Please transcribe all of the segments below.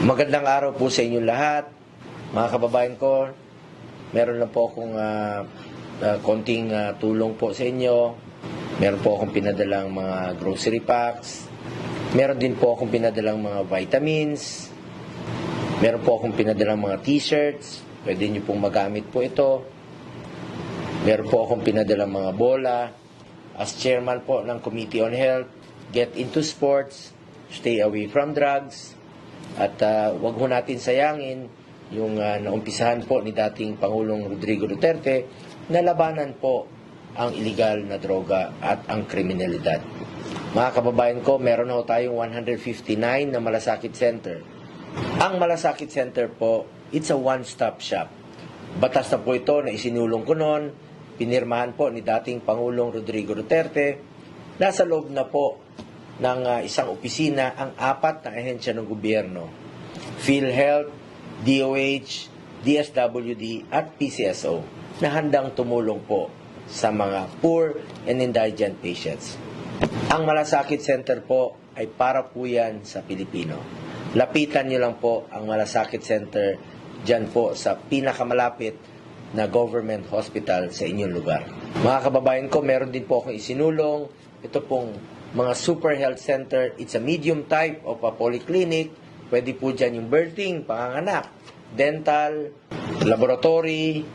Magandang araw po sa inyong lahat. Mga kababayan ko, meron lang po akong konting tulong po sa inyo. Meron po akong pinadalang mga grocery packs. Meron din po akong pinadalang mga vitamins. Meron po akong pinadalang mga t-shirts. Pwede nyo pong magamit po ito. Meron po akong pinadalang mga bola. As chairman po ng Committee on Health, get into sports, stay away from drugs. At wag ho natin sayangin yung naumpisahan po ni dating Pangulong Rodrigo Duterte na labanan po ang illegal na droga at ang kriminalidad. Mga kababayan ko, meron ho tayong 159 na malasakit center. Ang malasakit center po, it's a one-stop shop. Batas na po ito na isinulong ko noon, pinirmahan po ni dating Pangulong Rodrigo Duterte. Nasa loob na po ng isang opisina ang apat na ahensya ng gobyerno, PhilHealth, DOH, DSWD at PCSO na handang tumulong po sa mga poor and indigent patients. Ang Malasakit Center po ay para po yan sa Pilipino. Lapitan nyo lang po ang Malasakit Center dyan po sa pinakamalapit na government hospital sa inyong lugar. Mga kababayan ko, meron din po akong isinulong. Ito pong mga super health center. It's a medium type of a polyclinic. Pwede po dyan yung birthing, panganganak, dental, laboratory,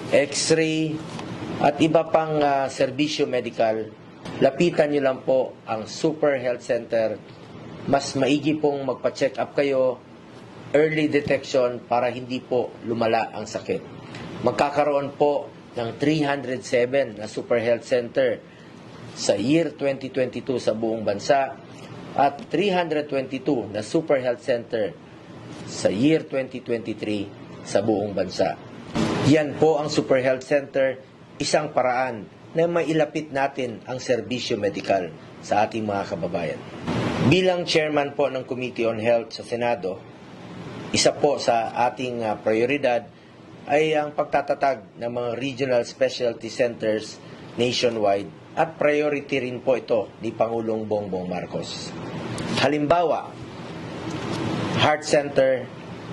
x-ray, at iba pang serbisyo medical. Lapitan nyo lang po ang super health center. Mas maigi pong magpa-check up kayo, early detection para hindi po lumala ang sakit. Magkakaroon po ng 307 na super health center sa year 2022 sa buong bansa at 322 na super health center sa year 2023 sa buong bansa. Yan po ang super health center, isang paraan na mailapit natin ang serbisyo medikal sa ating mga kababayan. Bilang chairman po ng Committee on Health sa Senado, isa po sa ating prioridad ay ang pagtatatag ng mga regional specialty centers nationwide at priority rin po ito ni Pangulong Bongbong Marcos. Halimbawa, heart center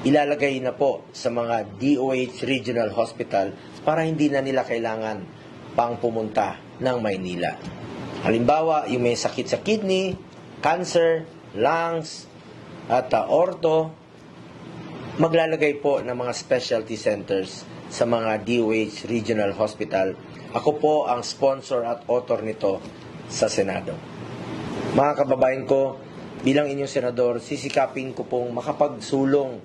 ilalagay na po sa mga DOH Regional Hospital para hindi na nila kailangan pang pumunta ng Maynila. Halimbawa, yung may sakit sa kidney, cancer, lungs, at ortho, maglalagay po ng mga specialty centers sa mga DOH Regional Hospital. Ako po ang sponsor at author nito sa Senado. Mga kababayan ko, bilang inyong senador, sisikapin ko pong makapagsulong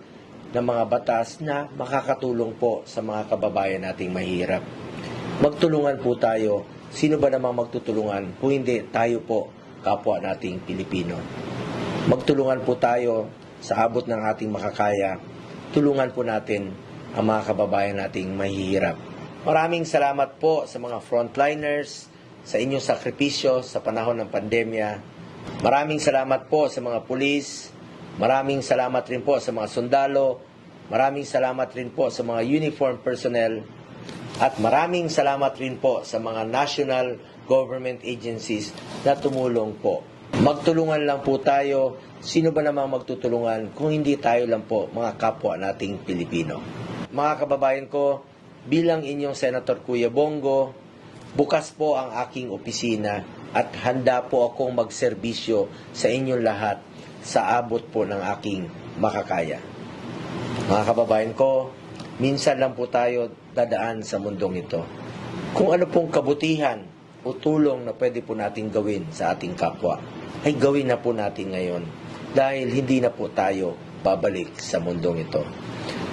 ng mga batas na makakatulong po sa mga kababayan nating mahirap. Magtulungan po tayo. Sino ba namang magtutulungan kung hindi tayo po, kapwa nating Pilipino? Magtulungan po tayo sa abot ng ating makakaya. Tulungan po natin ang mga kababayan nating mahihirap. Maraming salamat po sa mga frontliners, sa inyong sakripisyo sa panahon ng pandemya. Maraming salamat po sa mga pulis. Maraming salamat rin po sa mga sundalo. Maraming salamat rin po sa mga uniform personnel. At maraming salamat rin po sa mga national government agencies na tumulong po. Magtulungan lang po tayo. Sino ba namang magtutulungan kung hindi tayo lang po, mga kapwa nating Pilipino? Mga kababayan ko, bilang inyong Senator Kuya Bongo, bukas po ang aking opisina at handa po akong magserbisyo sa inyong lahat sa abot po ng aking makakaya. Mga kababayan ko, minsan lang po tayo dadaan sa mundong ito. Kung ano pong kabutihan o tulong na pwede po natin gawin sa ating kapwa, ay gawin na po natin ngayon dahil hindi na po tayo babalik sa mundong ito.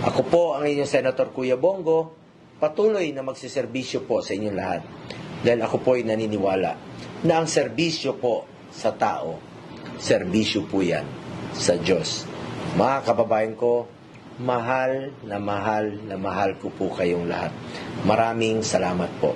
Ako po ang inyong Senator Kuya Bongo, patuloy na magsiservisyo po sa inyong lahat dahil ako po ay naniniwala na ang serbisyo po sa tao, serbisyo po yan sa Diyos. Mga kababayan ko, mahal na mahal ko po kayong lahat. Maraming salamat po.